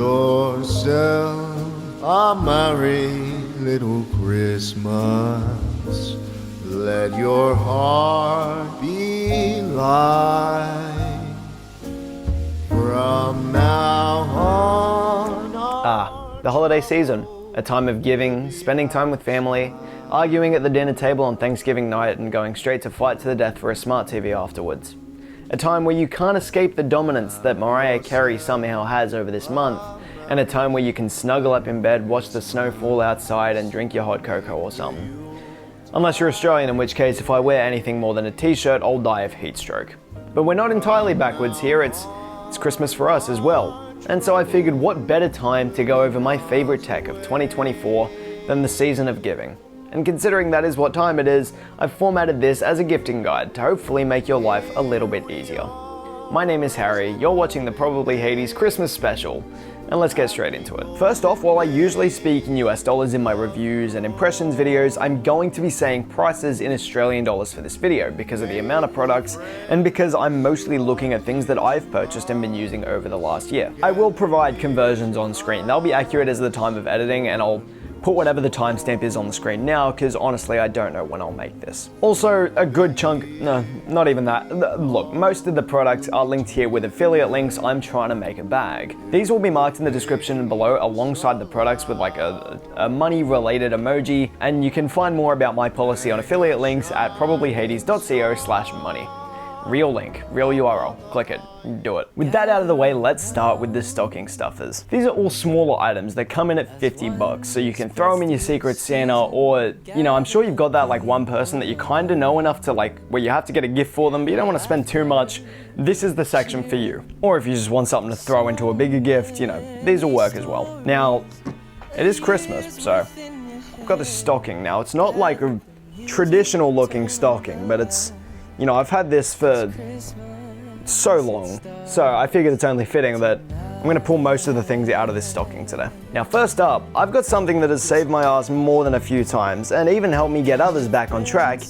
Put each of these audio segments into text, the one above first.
yourself a merry little Christmas. Let your heart be light from now on. The holiday season, a time of giving, spending time with family, arguing at the dinner table on Thanksgiving night and going straight to fight to the death for a smart TV afterwards. A time where you can't escape the dominance that Mariah Carey somehow has over this month, and a time where you can snuggle up in bed, watch the snow fall outside and drink your hot cocoa or something. Unless you're Australian, in which case if I wear anything more than a t-shirt, I'll die of heat stroke. But we're not entirely backwards here, it's Christmas for us as well. And so I figured what better time to go over my favorite tech of 2024 than the season of giving. And considering that is what time it is, I've formatted this as a gifting guide to hopefully make your life a little bit easier. My name is Harry, you're watching the Probably Hades Christmas special, and let's get straight into it. First off, while I usually speak in US dollars in my reviews and impressions videos, I'm going to be saying prices in Australian dollars for this video because of the amount of products and because I'm mostly looking at things that I've purchased and been using over the last year. I will provide conversions on screen. They'll be accurate as of the time of editing, and I'll put whatever the timestamp is on the screen now, because honestly I don't know when I'll make this. Also, a good chunk, no, not even that. Look, most of the products are linked here with affiliate links. I'm trying to make a bag. These will be marked in the description below alongside the products with like a money related emoji, and you can find more about my policy on affiliate links at probablyhades.co/money. Real link, real URL, click it, do it. With that out of the way, let's start with the stocking stuffers. These are all smaller items that come in at 50 bucks, so you can throw them in your Secret Santa, or, you know, I'm sure you've got that like one person that you kind of know enough to like, where you have to get a gift for them, but you don't want to spend too much. This is the section for you. Or if you just want something to throw into a bigger gift, you know, these will work as well. Now, it is Christmas, so I've got this stocking now. It's not like a traditional looking stocking, but it's, you know, I've had this for so long, so I figured it's only fitting that I'm going to pull most of the things out of this stocking today. Now first up, I've got something that has saved my ass more than a few times and even helped me get others back on track,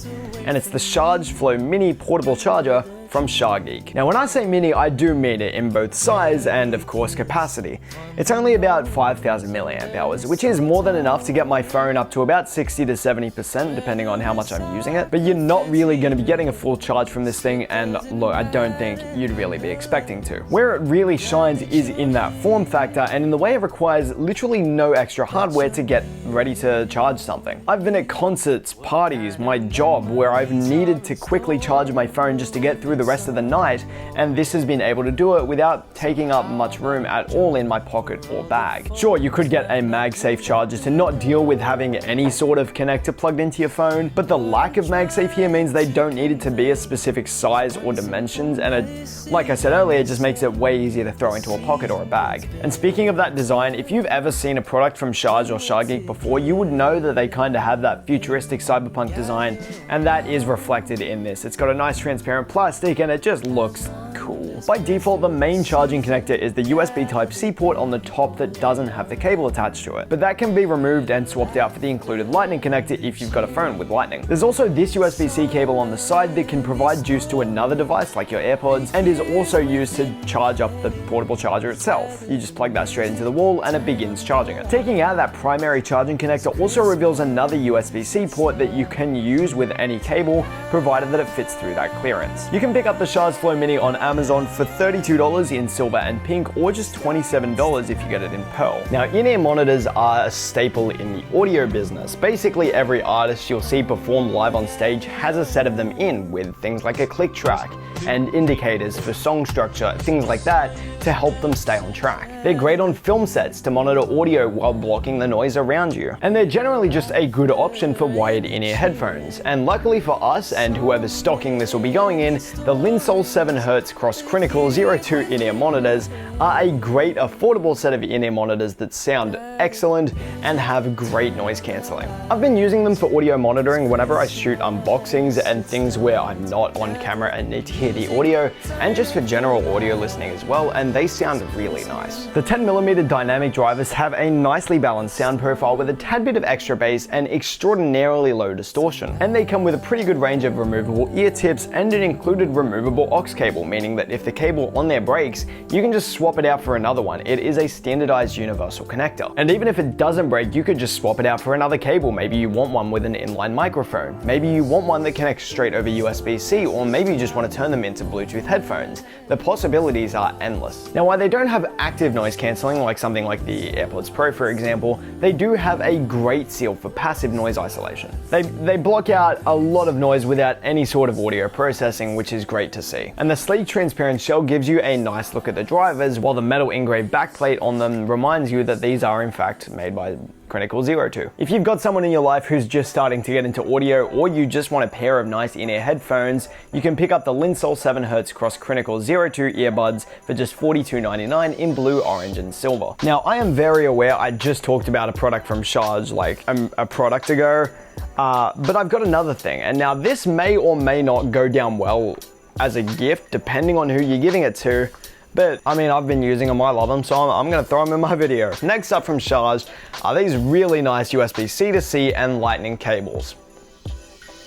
and it's the ChargeFlow Mini Portable Charger from SharGeek. Now when I say mini, I do mean it in both size and of course capacity. It's only about 5,000 milliamp hours, which is more than enough to get my phone up to about 60 to 70% depending on how much I'm using it. But you're not really going to be getting a full charge from this thing, and look, I don't think you'd really be expecting to. Where it really shines is in that form factor and in the way it requires literally no extra hardware to get ready to charge something. I've been at concerts, parties, my job, where I've needed to quickly charge my phone just to get through the rest of the night, and this has been able to do it without taking up much room at all in my pocket or bag. Sure, you could get a MagSafe charger to not deal with having any sort of connector plugged into your phone, but the lack of MagSafe here means they don't need it to be a specific size or dimensions, and it, like I said earlier, it just makes it way easier to throw into a pocket or a bag. And speaking of that design, if you've ever seen a product from Charge or SharGeek before, you would know that they kind of have that futuristic cyberpunk design, and that is reflected in this. It's got a nice transparent plastic and it just looks cool. By default, the main charging connector is the USB Type-C port on the top that doesn't have the cable attached to it, but that can be removed and swapped out for the included lightning connector if you've got a phone with lightning. There's also this USB-C cable on the side that can provide juice to another device like your AirPods, and is also used to charge up the portable charger itself. You just plug that straight into the wall and it begins charging it. Taking out that primary charging connector also reveals another USB-C port that you can use with any cable, provided that it fits through that clearance. You can pick up the ChargeFlow Mini on Amazon for $32 in silver and pink, or just $27 if you get it in pearl. Now, in-ear monitors are a staple in the audio business. Basically every artist you'll see perform live on stage has a set of them in, with things like a click track and indicators for song structure, things like that, to help them stay on track. They're great on film sets to monitor audio while blocking the noise around you. And they're generally just a good option for wired in-ear headphones. And luckily for us, and whoever's stocking this will be going in, the Linsol 7Hz Cross Chronicle 02 in-ear monitors are a great affordable set of in-ear monitors that sound excellent and have great noise cancelling. I've been using them for audio monitoring whenever I shoot unboxings and things where I'm not on camera and need to hear the audio, and just for general audio listening as well, and they sound really nice. The 10mm dynamic drivers have a nicely balanced sound profile with a tad bit of extra bass and extraordinarily low distortion, and they come with a pretty good range of removable ear tips and an included removable aux cable, meaning that if the cable on their breaks, you can just swap it out for another one. It is a standardized universal connector. And even if it doesn't break, you could just swap it out for another cable. Maybe you want one with an inline microphone. Maybe you want one that connects straight over USB-C, or maybe you just want to turn them into Bluetooth headphones. The possibilities are endless. Now, while they don't have active noise cancelling like something like the AirPods Pro, for example, they do have a great seal for passive noise isolation. They block out a lot of noise without any sort of audio processing, which is great to see. And the sleek transparent shell gives you a nice look at the drivers, while the metal engraved backplate on them reminds you that these are in fact made by Critical 02. If you've got someone in your life who's just starting to get into audio, or you just want a pair of nice in-ear headphones, you can pick up the Linsol 7Hz Cross Critical 02 earbuds for just $42.99 in blue, orange, and silver. Now, I am very aware I just talked about a product from Charge like a product ago, but I've got another thing, and now this may or may not go down well as a gift, depending on who you're giving it to. But I mean, I've been using them, I love them, so I'm gonna throw them in my video. Next up from Charge are these really nice USB-C to C and Lightning cables.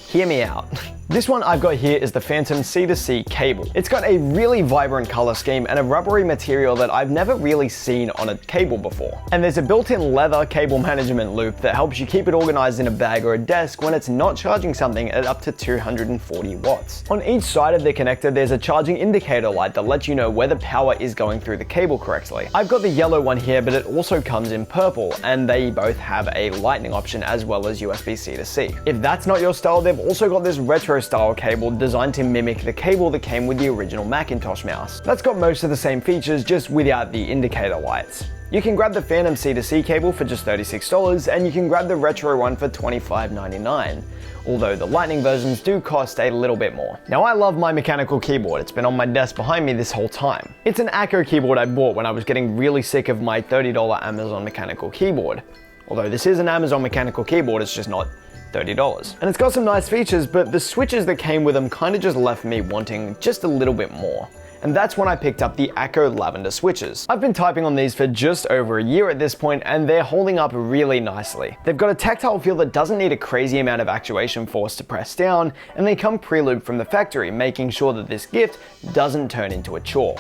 Hear me out. This one I've got here is the Phantom C2C cable. It's got a really vibrant color scheme and a rubbery material that I've never really seen on a cable before. And there's a built-in leather cable management loop that helps you keep it organized in a bag or a desk when it's not charging something at up to 240 watts. On each side of the connector, there's a charging indicator light that lets you know whether power is going through the cable correctly. I've got the yellow one here, but it also comes in purple, and they both have a lightning option as well as USB-C to C. If that's not your style, they've also got this retro style cable designed to mimic the cable that came with the original Macintosh mouse. That's got most of the same features, just without the indicator lights. You can grab the Phantom C2C cable for just $36, and you can grab the retro one for $25.99. Although the Lightning versions do cost a little bit more. Now, I love my mechanical keyboard. It's been on my desk behind me this whole time. It's an Acco keyboard I bought when I was getting really sick of my $30 Amazon mechanical keyboard. Although this is an Amazon mechanical keyboard, it's just not $30. And it's got some nice features, but the switches that came with them kind of just left me wanting just a little bit more. And that's when I picked up the Acco Lavender switches. I've been typing on these for just over a year at this point, and they're holding up really nicely. They've got a tactile feel that doesn't need a crazy amount of actuation force to press down, and they come pre-lubed from the factory, making sure that this gift doesn't turn into a chore.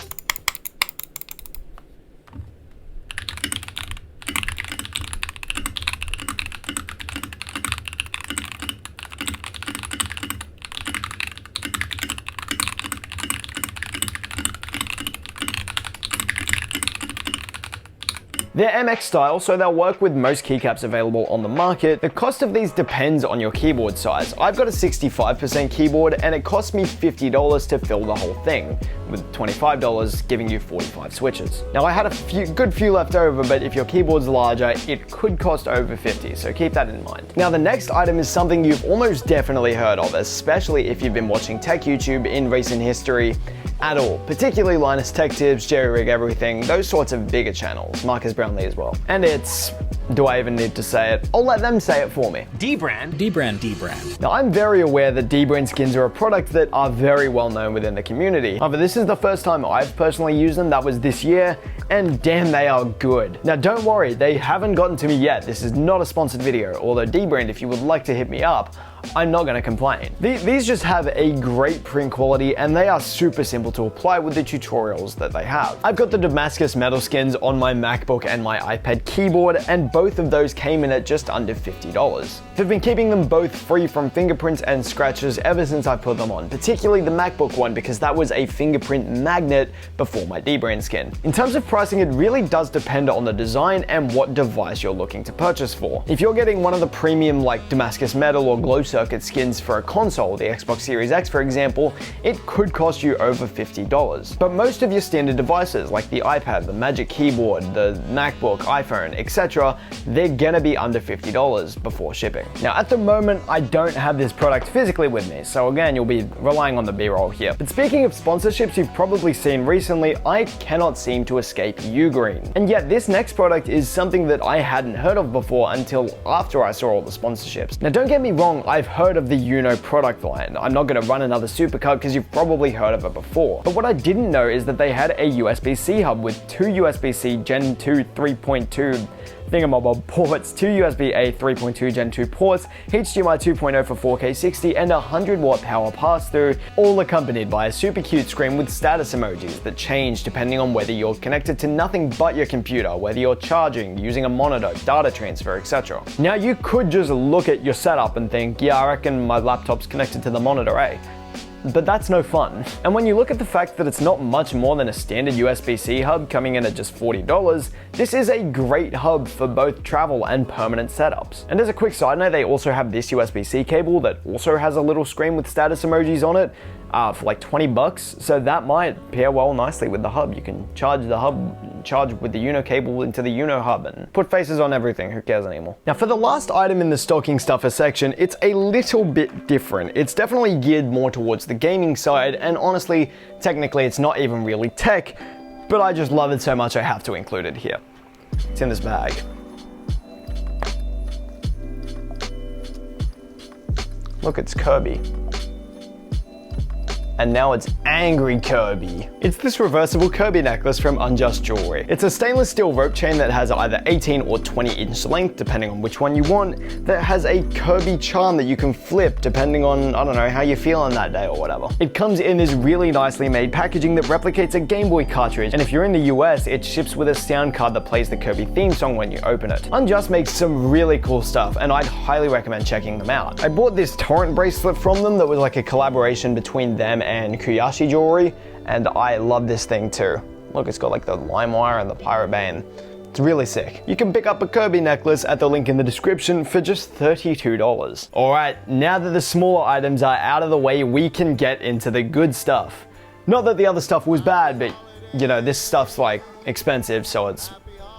They're MX style, so they'll work with most keycaps available on the market. The cost of these depends on your keyboard size. I've got a 65% keyboard, and it cost me $50 to fill the whole thing, with $25 giving you 45 switches. Now, I had a good few left over, but if your keyboard's larger, it could cost over $50, so keep that in mind. Now, the next item is something you've almost definitely heard of, especially if you've been watching tech YouTube in recent history at all, particularly Linus Tech Tips, Jerry Rig Everything, those sorts of bigger channels, Marcus Brownlee as well. And it's, do I even need to say it? I'll let them say it for me. D-brand. Now, I'm very aware that D-brand skins are a product that are very well known within the community. However, this is the first time I've personally used them. That was this year, and damn, they are good. Now, don't worry, they haven't gotten to me yet. This is not a sponsored video, although D-brand, if you would like to hit me up, I'm not gonna complain. These just have a great print quality, and they are super simple to apply with the tutorials that they have. I've got the Damascus metal skins on my MacBook and my iPad keyboard, and both of those came in at just under $50. I've been keeping them both free from fingerprints and scratches ever since I put them on, particularly the MacBook one because that was a fingerprint magnet before my D-brand skin. In terms of pricing, it really does depend on the design and what device you're looking to purchase for. If you're getting one of the premium like Damascus metal or glow circuit skins for a console, the Xbox Series X for example, it could cost you over $50. But most of your standard devices like the iPad, the Magic Keyboard, the MacBook, iPhone, etc., they're gonna be under $50 before shipping. Now at the moment, I don't have this product physically with me, so again, you'll be relying on the B-roll here. But speaking of sponsorships you've probably seen recently, I cannot seem to escape Ugreen. And yet this next product is something that I hadn't heard of before until after I saw all the sponsorships. Now don't get me wrong, I've heard of the Uno product line. I'm not gonna run another supercut because you've probably heard of it before. But what I didn't know is that they had a USB-C hub with two USB-C Gen 2 3.2 thingamabob ports, 2 USB-A 3.2 Gen 2 ports, HDMI 2.0 for 4K 60, and 100 watt power pass-through, all accompanied by a super cute screen with status emojis that change depending on whether you're connected to nothing but your computer, whether you're charging, using a monitor, data transfer, etc. Now you could just look at your setup and think, yeah, I reckon my laptop's connected to the monitor, eh? But that's no fun. And when you look at the fact that it's not much more than a standard USB-C hub coming in at just $40, this is a great hub for both travel and permanent setups. And as a quick side note, they also have this USB-C cable that also has a little screen with status emojis on it for like $20, so that might pair well nicely with the hub. You can charge the hub, charge with the Uno cable into the Uno hub and put faces on everything, who cares anymore. Now for the last item in the stocking stuffer section, it's a little bit different. It's definitely geared more towards the gaming side, and honestly, technically it's not even really tech, but I just love it so much I have to include it here. It's in this bag. Look, it's Kirby. And now it's Angry Kirby. It's this reversible Kirby necklace from Unjust Jewelry. It's a stainless steel rope chain that has either 18 or 20 inch length, depending on which one you want, that has a Kirby charm that you can flip depending on, I don't know, how you're feeling that day or whatever. It comes in this really nicely made packaging that replicates a Game Boy cartridge, and if you're in the US, it ships with a sound card that plays the Kirby theme song when you open it. Unjust makes some really cool stuff, and I'd highly recommend checking them out. I bought this torrent bracelet from them that was like a collaboration between them and Kuyashi Jewelry, and I love this thing too. Look, it's got like the lime wire and the pirate bane. It's really sick. You can pick up a Kirby necklace at the link in the description for just $32. Alright, now that the smaller items are out of the way, we can get into the good stuff. Not that the other stuff was bad, but you know, this stuff's like expensive, so it's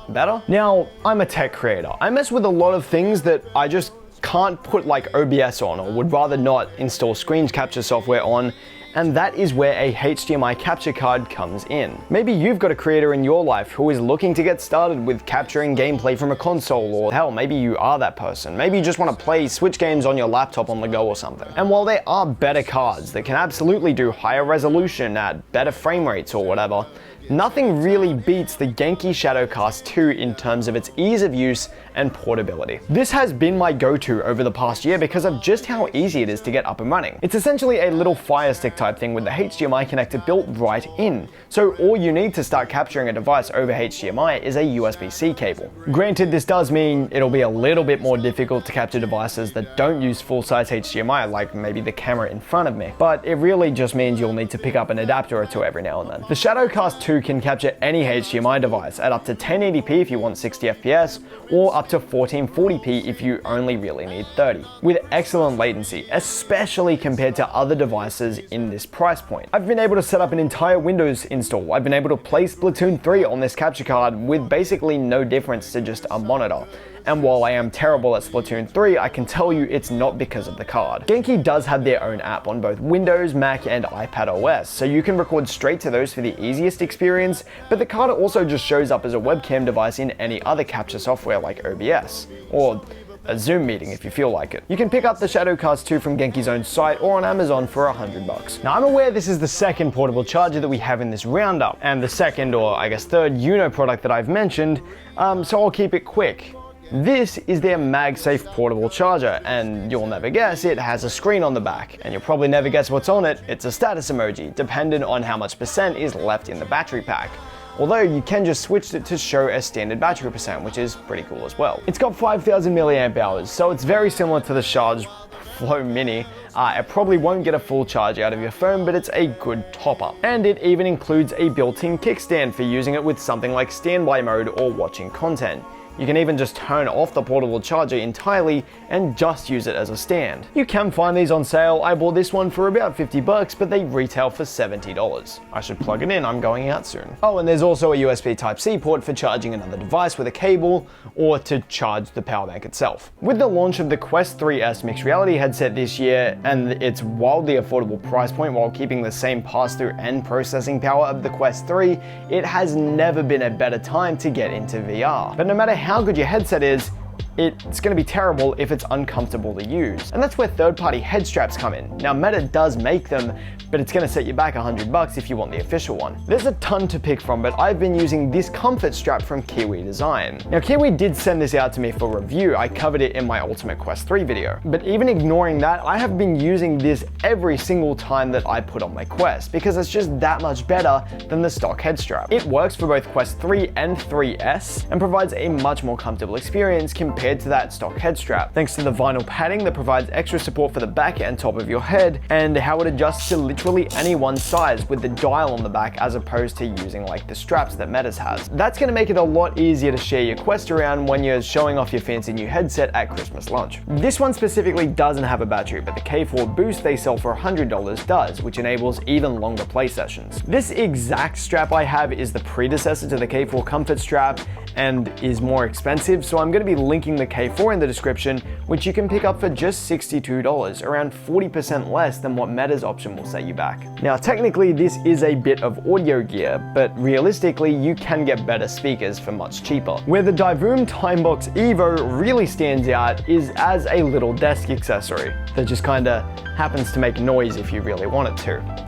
better. Now, I'm a tech creator. I mess with a lot of things that I just can't put like OBS on, or would rather not install screen capture software on, and that is where a HDMI capture card comes in. Maybe you've got a creator in your life who is looking to get started with capturing gameplay from a console, or hell, maybe you are that person. Maybe you just want to play Switch games on your laptop on the go or something. And while there are better cards that can absolutely do higher resolution at better frame rates or whatever, nothing really beats the Genki Shadowcast 2 in terms of its ease of use and portability. This has been my go-to over the past year because of just how easy it is to get up and running. It's essentially a little Fire Stick type thing with the HDMI connector built right in. So all you need to start capturing a device over HDMI is a USB-C cable. Granted, this does mean it'll be a little bit more difficult to capture devices that don't use full-size HDMI, like maybe the camera in front of me, but it really just means you'll need to pick up an adapter or two every now and then. The Shadowcast 2 can capture any HDMI device at up to 1080p if you want 60 FPS, or up to 1440p if you only really need 30, with excellent latency, especially compared to other devices in this price point. I've been able to set up an entire Windows install. I've been able to play Splatoon 3 on this capture card with basically no difference to just a monitor. And while I am terrible at Splatoon 3, I can tell you it's not because of the card. Genki does have their own app on both Windows, Mac, and iPad OS, so you can record straight to those for the easiest experience, but the card also just shows up as a webcam device in any other capture software like OBS, or a Zoom meeting if you feel like it. You can pick up the Shadowcast 2 from Genki's own site or on Amazon for $100. Now I'm aware this is the second portable charger that we have in this roundup, and the second, or I guess third, Uno product that I've mentioned, so I'll keep it quick. This is their MagSafe portable charger, and you'll never guess it has a screen on the back. And you'll probably never guess what's on it. It's a status emoji, dependent on how much percent is left in the battery pack. Although you can just switch it to show a standard battery percent, which is pretty cool as well. It's got 5,000 milliamp hours, so it's very similar to the Charge Flow Mini. It probably won't get a full charge out of your phone, but it's a good top-up. And it even includes a built-in kickstand for using it with something like standby mode or watching content. You can even just turn off the portable charger entirely and just use it as a stand. You can find these on sale. I bought this one for about $50, but they retail for $70. I should plug it in, I'm going out soon. Oh, and there's also a USB Type-C port for charging another device with a cable, or to charge the power bank itself. With the launch of the Quest 3S mixed reality headset this year, and its wildly affordable price point while keeping the same pass-through and processing power of the Quest 3, it has never been a better time to get into VR. But no matter how good your headset is, it's going to be terrible if it's uncomfortable to use. And that's where third-party head straps come in. Now Meta does make them, but it's going to set you back $100 if you want the official one. There's a ton to pick from, but I've been using this comfort strap from Kiwi Design. Now Kiwi did send this out to me for review. I covered it in my Ultimate Quest 3 video. But even ignoring that, I have been using this every single time that I put on my Quest because it's just that much better than the stock head strap. It works for both Quest 3 and 3S and provides a much more comfortable experience compared to that stock head strap, thanks to the vinyl padding that provides extra support for the back and top of your head, and how it adjusts to literally any one size with the dial on the back as opposed to using like the straps that Meta's has. That's going to make it a lot easier to share your Quest around when you're showing off your fancy new headset at Christmas lunch. This one specifically doesn't have a battery, but the K4 Boost they sell for $100 does, which enables even longer play sessions. This exact strap I have is the predecessor to the K4 Comfort strap and is more expensive, so I'm going to be linking the K4 in the description, which you can pick up for just $62, around 40% less than what Meta's option will set you back. Now technically this is a bit of audio gear, but realistically you can get better speakers for much cheaper. Where the Divoom Timebox Evo really stands out is as a little desk accessory that just kinda happens to make noise if you really want it to.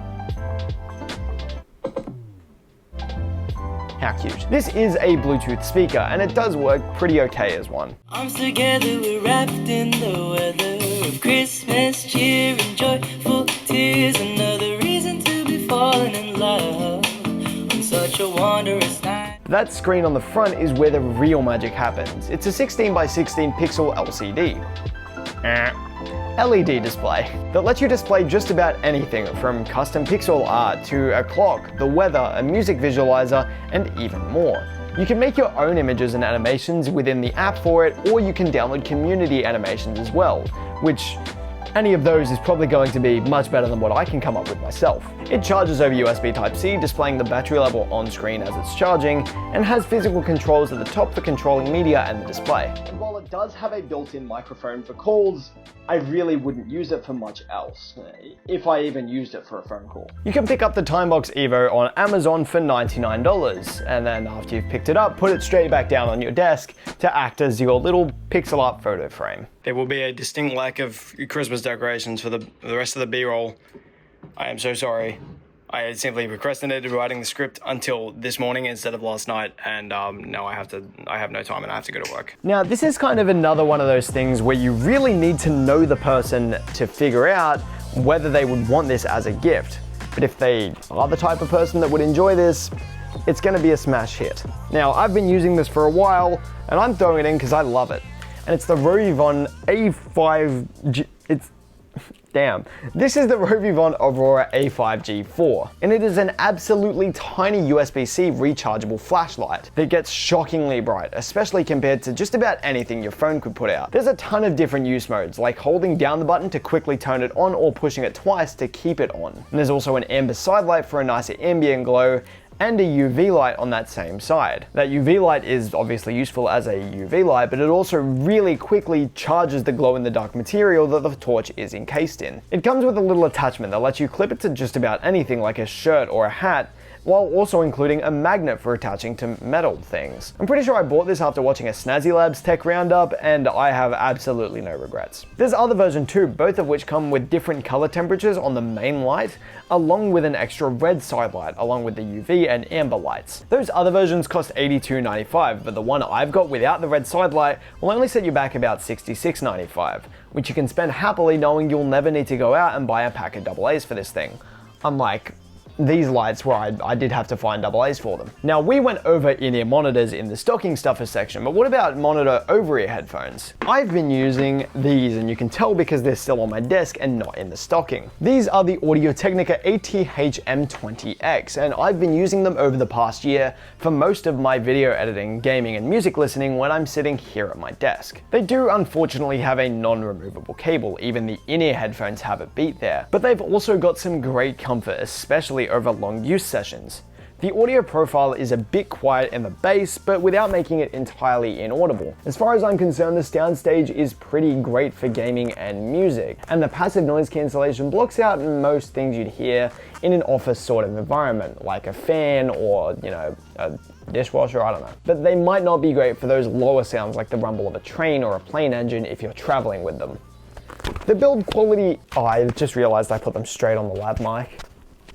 How cute. This is a Bluetooth speaker and it does work pretty okay as one. Arms together, we're wrapped in the weather of Christmas cheer and joyful tears. Another reason to be falling in love on such a wondrous night. That screen on the front is where the real magic happens. It's a 16 by 16 pixel LCD. LED display that lets you display just about anything from custom pixel art to a clock, the weather, a music visualizer, and even more. You can make your own images and animations within the app for it, or you can download community animations as well, which any of those is probably going to be much better than what I can come up with myself. It charges over USB Type-C, displaying the battery level on screen as it's charging, and has physical controls at the top for controlling media and the display. And while it does have a built-in microphone for calls, I really wouldn't use it for much else, if I even used it for a phone call. You can pick up the Timebox Evo on Amazon for $99, and then after you've picked it up, put it straight back down on your desk to act as your little pixel art photo frame. There will be a distinct lack of Christmas decorations for the rest of the B-roll. I am so sorry. I simply procrastinated writing the script until this morning instead of last night, and now I have no time and I have to go to work. Now, this is kind of another one of those things where you really need to know the person to figure out whether they would want this as a gift. But if they are the type of person that would enjoy this, it's gonna be a smash hit. Now, I've been using this for a while, and I'm throwing it in because I love it. And it's the Rovivon A5G, This is the Rovivon Aurora A5G4, and it is an absolutely tiny USB-C rechargeable flashlight that gets shockingly bright, especially compared to just about anything your phone could put out. There's a ton of different use modes, like holding down the button to quickly turn it on or pushing it twice to keep it on. And there's also an amber side light for a nicer ambient glow, and a UV light on that same side. That UV light is obviously useful as a UV light, but it also really quickly charges the glow-in-the-dark material that the torch is encased in. It comes with a little attachment that lets you clip it to just about anything like a shirt or a hat, while also including a magnet for attaching to metal things. I'm pretty sure I bought this after watching a Snazzy Labs tech roundup, and I have absolutely no regrets. There's other version too, both of which come with different color temperatures on the main light, along with an extra red side light, along with the UV and amber lights. Those other versions cost $82.95, but the one I've got without the red side light will only set you back about $66.95, which you can spend happily knowing you'll never need to go out and buy a pack of AA's for this thing. Unlike these lights where I did have to find AA's for them. Now, we went over in-ear monitors in the stocking stuffer section, but what about monitor over-ear headphones? I've been using these, and you can tell because they're still on my desk and not in the stocking. These are the Audio-Technica AT-M20X, and I've been using them over the past year for most of my video editing, gaming, and music listening when I'm sitting here at my desk. They do unfortunately have a non-removable cable, even the in-ear headphones have a beat there, but they've also got some great comfort, especially over long use sessions. The audio profile is a bit quiet in the bass, but without making it entirely inaudible. As far as I'm concerned, the soundstage is pretty great for gaming and music, and the passive noise cancellation blocks out most things you'd hear in an office sort of environment, like a fan or, you know, a dishwasher, I don't know. But they might not be great for those lower sounds like the rumble of a train or a plane engine if you're traveling with them. The build quality, oh, I just realized I put them straight on the lav mic.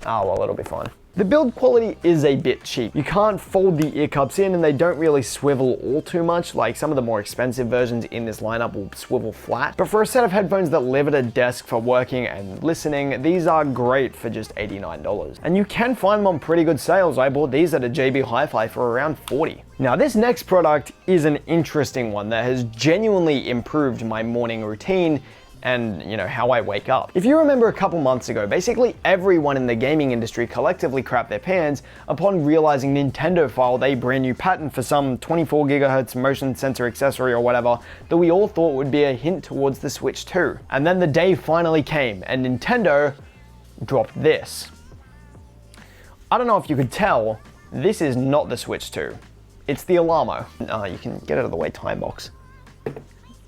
Oh, well, it'll be fine. The build quality is a bit cheap. You can't fold the ear cups in and they don't really swivel all too much, like some of the more expensive versions in this lineup will swivel flat. But for a set of headphones that live at a desk for working and listening, these are great for just $89. And you can find them on pretty good sales. I bought these at a JB Hi-Fi for around $40. Now this next product is an interesting one that has genuinely improved my morning routine and, you know, how I wake up. If you remember a couple months ago, basically everyone in the gaming industry collectively crapped their pants upon realizing Nintendo filed a brand new patent for some 24 GHz motion sensor accessory or whatever that we all thought would be a hint towards the Switch 2. And then the day finally came and Nintendo dropped this. I don't know if you could tell, this is not the Switch 2. It's the Alamo. You can get out of the way, time box.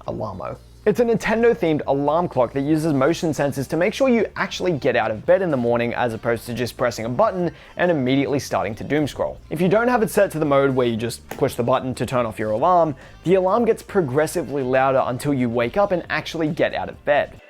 Alamo. It's a Nintendo-themed alarm clock that uses motion sensors to make sure you actually get out of bed in the morning as opposed to just pressing a button and immediately starting to doom scroll. If you don't have it set to the mode where you just push the button to turn off your alarm, the alarm gets progressively louder until you wake up and actually get out of bed.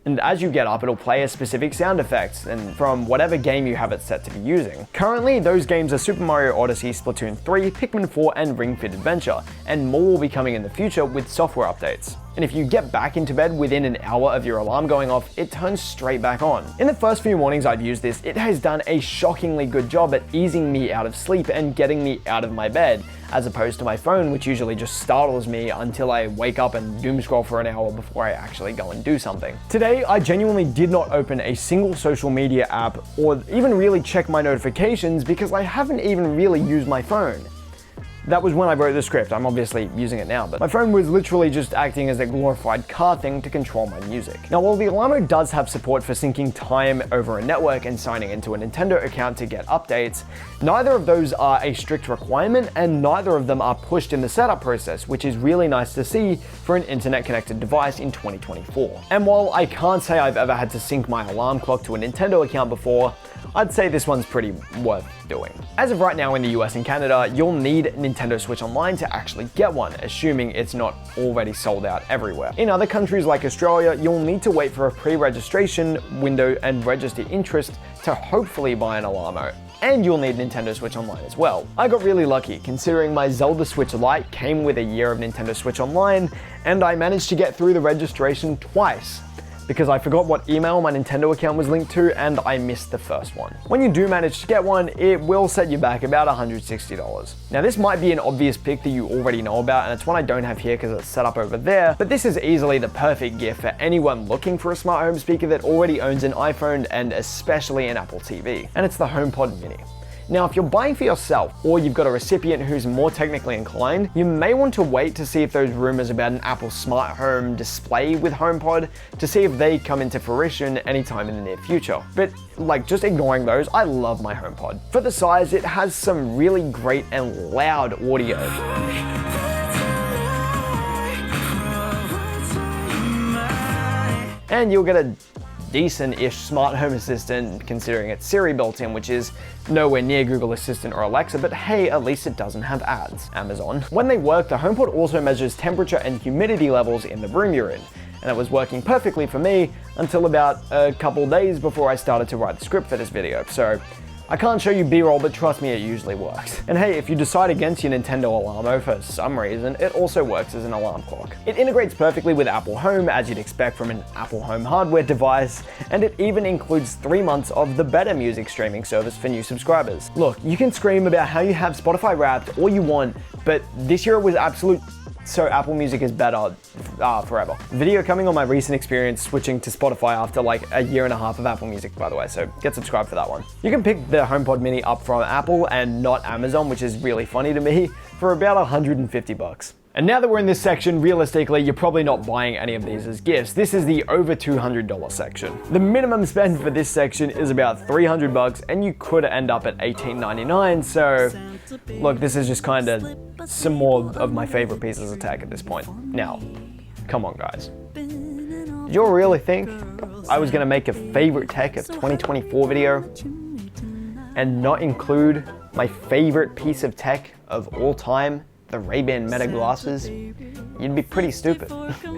And as you get up, it'll play a specific sound effects and from whatever game you have it set to be using. Currently, those games are Super Mario Odyssey, Splatoon 3, Pikmin 4, and Ring Fit Adventure, and more will be coming in the future with software updates. And if you get back into bed within an hour of your alarm going off, it turns straight back on. In the first few mornings I've used this, it has done a shockingly good job at easing me out of sleep and getting me out of my bed, as opposed to my phone, which usually just startles me until I wake up and doom scroll for an hour before I actually go and do something. Today, I genuinely did not open a single social media app or even really check my notifications because I haven't even really used my phone. That was when I wrote the script. I'm obviously using it now, but my phone was literally just acting as a glorified car thing to control my music. Now, while the Alamo does have support for syncing time over a network and signing into a Nintendo account to get updates, neither of those are a strict requirement and neither of them are pushed in the setup process, which is really nice to see for an internet-connected device in 2024. And while I can't say I've ever had to sync my alarm clock to a Nintendo account before, I'd say this one's pretty worth doing. As of right now in the US and Canada, you'll need Nintendo Switch Online to actually get one, assuming it's not already sold out everywhere. In other countries like Australia, you'll need to wait for a pre-registration window and register interest to hopefully buy an Alamo. And you'll need Nintendo Switch Online as well. I got really lucky, considering my Zelda Switch Lite came with a year of Nintendo Switch Online, and I managed to get through the registration twice, because I forgot what email my Nintendo account was linked to and I missed the first one. When you do manage to get one, it will set you back about $160. Now this might be an obvious pick that you already know about and it's one I don't have here because it's set up over there, but this is easily the perfect gift for anyone looking for a smart home speaker that already owns an iPhone and especially an Apple TV, and it's the HomePod Mini. Now, if you're buying for yourself, or you've got a recipient who's more technically inclined, you may want to wait to see if those rumors about an Apple smart home display with HomePod, to see if they come into fruition anytime in the near future. But like, just ignoring those, I love my HomePod. For the size, it has some really great and loud audio. And you'll get a decent-ish smart home assistant considering it's Siri built in, which is nowhere near Google Assistant or Alexa, but hey, at least it doesn't have ads. Amazon. When they work, the HomePod also measures temperature and humidity levels in the room you're in, and it was working perfectly for me until about a couple days before I started to write the script for this video, so I can't show you B-roll, but trust me, it usually works. And hey, if you decide against your Nintendo Alamo for some reason, it also works as an alarm clock. It integrates perfectly with Apple Home, as you'd expect from an Apple Home hardware device, and it even includes 3 months of the better music streaming service for new subscribers. Look, you can scream about how you have Spotify Wrapped all you want, but this year it was absolute, so Apple Music is better forever. Video coming on my recent experience switching to Spotify after like a year and a half of Apple Music, by the way, so get subscribed for that one. You can pick the HomePod Mini up from Apple and not Amazon, which is really funny to me, for about $150. And now that we're in this section, realistically, you're probably not buying any of these as gifts. This is the over $200 section. The minimum spend for this section is about $300 and you could end up at $18.99. So look, this is just kind of some more of my favorite pieces of tech at this point. Now, come on guys. Did you all really think I was gonna make a favorite tech of 2024 video and not include my favorite piece of tech of all time, the Ray-Ban Meta glasses? You'd be pretty stupid.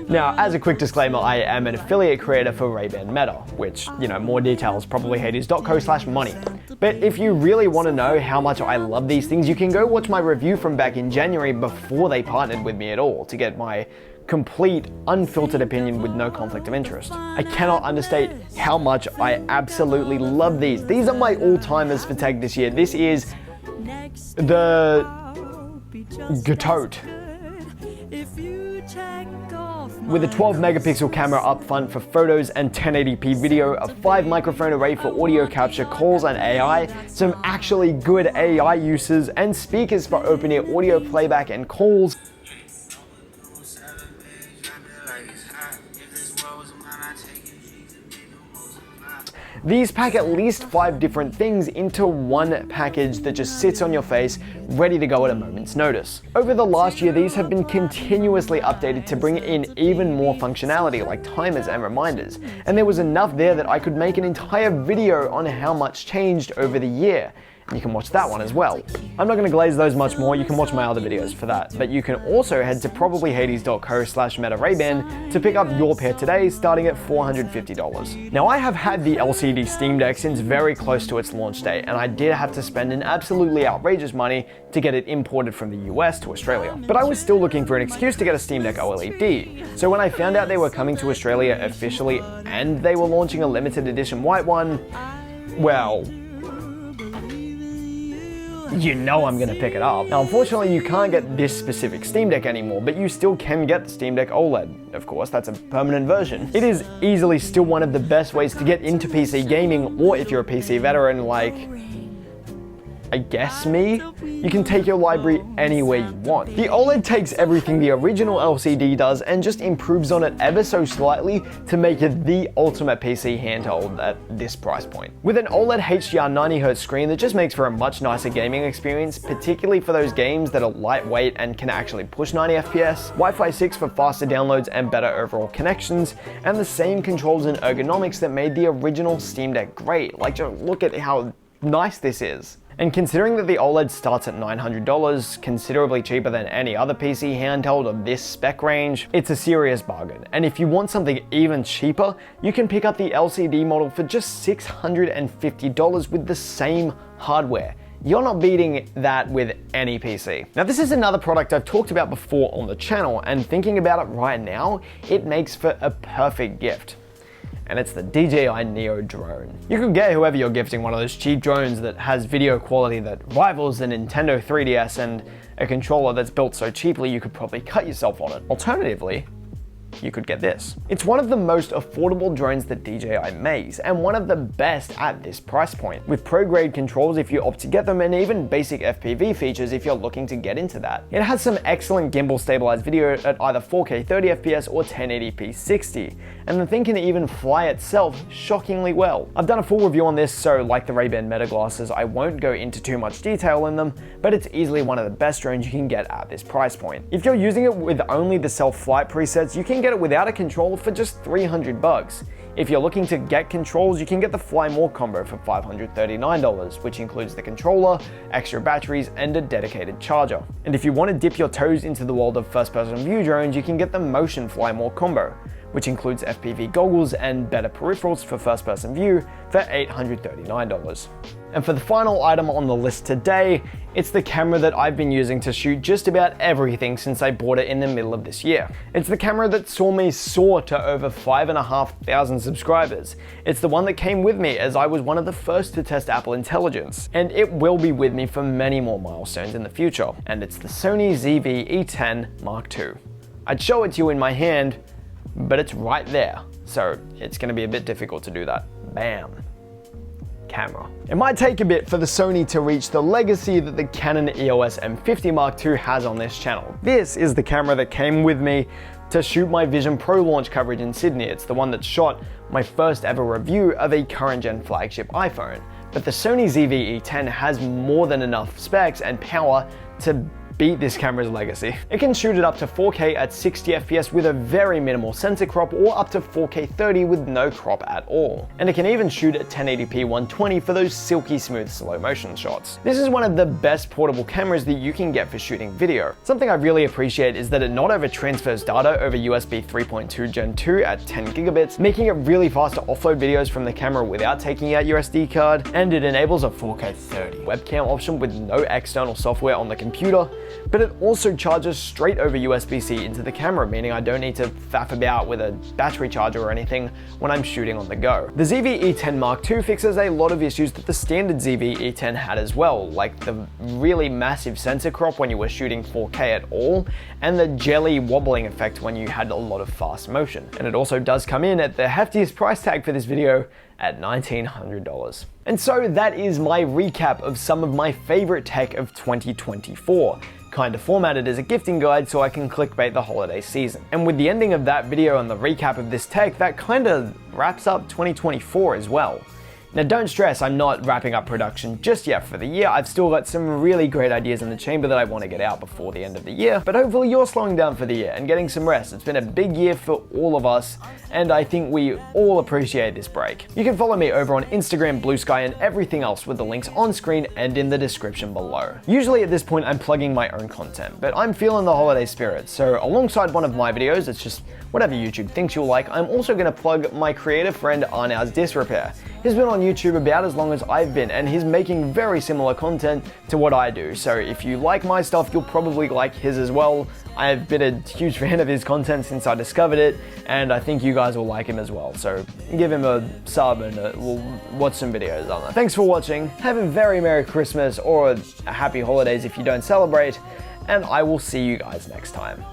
Now, as a quick disclaimer, I am an affiliate creator for Ray-Ban Meta, which, more details, probablyhades.co/money. But if you really want to know how much I love these things, you can go watch my review from back in January before they partnered with me at all to get my complete, unfiltered opinion with no conflict of interest. I cannot understate how much I absolutely love these. These are my all-timers for tech this year. This is the Gatote with a 12 megapixel camera up front for photos and 1080p video, a 5 microphone array for audio capture, calls and AI, some actually good AI uses, and speakers for open-ear audio playback and calls. These pack at least 5 different things into one package that just sits on your face, ready to go at a moment's notice. Over the last year, these have been continuously updated to bring in even more functionality like timers and reminders, and there was enough there that I could make an entire video on how much changed over the year. You can watch that one as well. I'm not going to glaze those much more, you can watch my other videos for that. But you can also head to probablyhades.co/meta-rayban to pick up your pair today, starting at $450. Now I have had the LCD Steam Deck since very close to its launch date, and I did have to spend an absolutely outrageous money to get it imported from the US to Australia. But I was still looking for an excuse to get a Steam Deck OLED. So when I found out they were coming to Australia officially and they were launching a limited edition white one, well, I'm gonna pick it up. Now, unfortunately, you can't get this specific Steam Deck anymore, but you still can get the Steam Deck OLED. Of course, that's a permanent version. It is easily still one of the best ways to get into PC gaming, or if you're a PC veteran like, I guess me, you can take your library anywhere you want. The OLED takes everything the original LCD does and just improves on it ever so slightly to make it the ultimate PC handheld at this price point. With an OLED HDR 90Hz screen that just makes for a much nicer gaming experience, particularly for those games that are lightweight and can actually push 90 FPS, Wi-Fi 6 for faster downloads and better overall connections, and the same controls and ergonomics that made the original Steam Deck great. Like, just look at how nice this is. And considering that the OLED starts at $900, considerably cheaper than any other PC handheld of this spec range, it's a serious bargain. And if you want something even cheaper, you can pick up the LCD model for just $650 with the same hardware. You're not beating that with any PC. Now, this is another product I've talked about before on the channel, and thinking about it right now, it makes for a perfect gift. And it's the DJI Neo drone. You could get whoever you're gifting one of those cheap drones that has video quality that rivals the Nintendo 3DS and a controller that's built so cheaply you could probably cut yourself on it. Alternatively, you could get this. It's one of the most affordable drones that DJI makes, and one of the best at this price point, with pro-grade controls if you opt to get them, and even basic FPV features if you're looking to get into that. It has some excellent gimbal stabilized video at either 4K 30 FPS or 1080p 60, and the thing can even fly itself shockingly well. I've done a full review on this, so like the Ray-Ban Meta glasses, I won't go into too much detail in them, but it's easily one of the best drones you can get at this price point. If you're using it with only the self-flight presets, you can get it without a controller for just $300. If you're looking to get controls, you can get the Fly More combo for $539, which includes the controller, extra batteries, and a dedicated charger. And if you want to dip your toes into the world of first-person view drones, you can get the Motion Fly More combo, which includes FPV goggles and better peripherals for first-person view for $839. And for the final item on the list today, it's the camera that I've been using to shoot just about everything since I bought it in the middle of this year. It's the camera that saw me soar to over 5,500 subscribers. It's the one that came with me as I was one of the first to test Apple Intelligence, and it will be with me for many more milestones in the future. And it's the Sony ZV-E10 Mark II. I'd show it to you in my hand, but it's right there, so it's going to be a bit difficult to do that. Bam. camera. It might take a bit for the Sony to reach the legacy that the Canon EOS M50 Mark II has on this channel. This is the camera that came with me to shoot my Vision Pro launch coverage in Sydney. It's the one that shot my first ever review of a current gen flagship iPhone. But the Sony ZV-E10 has more than enough specs and power to beat this camera's legacy. It can shoot it up to 4K at 60 FPS with a very minimal sensor crop, or up to 4K 30 with no crop at all. And it can even shoot at 1080p 120 for those silky smooth slow motion shots. This is one of the best portable cameras that you can get for shooting video. Something I really appreciate is that it not over transfers data over USB 3.2 Gen 2 at 10 gigabits, making it really fast to offload videos from the camera without taking out your SD card, and it enables a 4K 30 webcam option with no external software on the computer. But it also charges straight over USB-C into the camera, meaning I don't need to faff about with a battery charger or anything when I'm shooting on the go. The ZV-E10 Mark II fixes a lot of issues that the standard ZV-E10 had as well, like the really massive sensor crop when you were shooting 4K at all, and the jelly wobbling effect when you had a lot of fast motion. And it also does come in at the heftiest price tag for this video at $1,900. And so that is my recap of some of my favorite tech of 2024. Kind of formatted as a gifting guide so I can clickbait the holiday season. And with the ending of that video and the recap of this tech, that kind of wraps up 2024 as well. Now don't stress, I'm not wrapping up production just yet for the year. I've still got some really great ideas in the chamber that I want to get out before the end of the year, but hopefully you're slowing down for the year and getting some rest. It's been a big year for all of us, and I think we all appreciate this break. You can follow me over on Instagram, Blue Sky, and everything else with the links on screen and in the description below. Usually at this point I'm plugging my own content, but I'm feeling the holiday spirit, so alongside one of my videos, it's just whatever YouTube thinks you'll like, I'm also going to plug my creative friend Arnow's Disrepair. He's been on YouTube about as long as I've been, and he's making very similar content to what I do, so if you like my stuff, you'll probably like his as well. I've been a huge fan of his content since I discovered it, and I think you guys will like him as well, so give him a sub and we'll watch some videos on it. Thanks for watching, have a very Merry Christmas or a Happy Holidays if you don't celebrate, and I will see you guys next time.